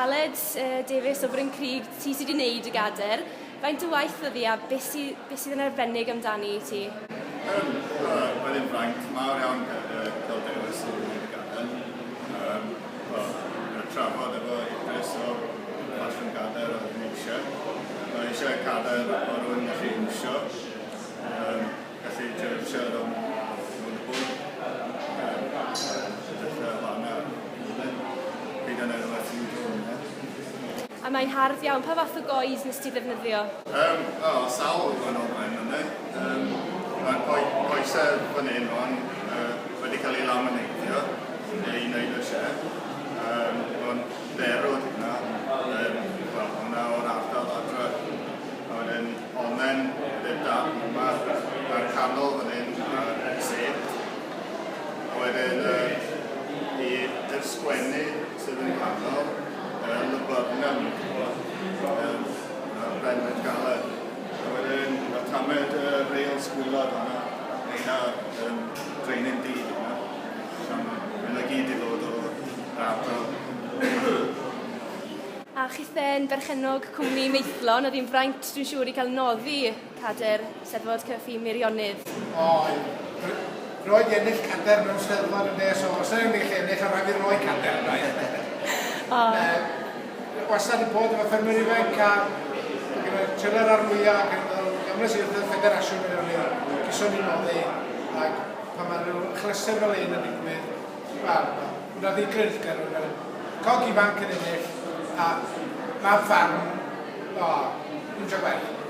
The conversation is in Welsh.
Aled Davies o Bryn Crug, ti sydd wedi gwneud y gadair. Faint o waith oedd hi a beth sydd yn arbennig amdani i ti? Oedd hi'n fraint mawr iawn Phil Davies o gwneud y gadair. Trafod efo Idris o fashion gadair oedd hi'n eisiau. Mae eisiau gadair o rhywun gallu iwsio. Gallu iwsio o'n hwnnw. Dechrau fanna. Byd yn eraill sy'n dwi'n. A mae'n hardd iawn. Pa fath o goed nes ti ddefnyddio? Sawl yn olrhain yna. Mae'r coesau fan hyn wedi cael ei laminatio neu i wneud o siarad. Mae'n derwyd hynna, hwnna o'r ardal adra. A wedyn onen, ydy'r darn yma, mae'r canol fan hyn, mae'r set. A wedyn i'r sgwennu sydd yn canol, Lybyrnam, Brenfyd Galed. A wedyn, mae tamed reil sgwylod hwnna, neu dreinin dyd hwnna. Mae'n gyd i fod o'r ardal. A chithen berchenog cwmni Meithlon, oedd hi'n fraint dwi'n siŵr i cael noddi cadair Steddfod Cyffi Meirionnydd. Roedd ennill cadair mewn Steddfod yn nes o, os yna'n gallu ennill ar rhaid i roi cadair. Wastad i bod efo ffermwyr ifanc a gyda trailer ar mwyaf ac yn gamlas i'r ffederasiwn Meirionnydd, gyson ni'n noddi ac pan mae nhw chlyster fel un yn digwydd, hwnna ddi gryllgar o'n cog ifanc yn ennill a mae'r ffarm, dwi'n siarad gwerth.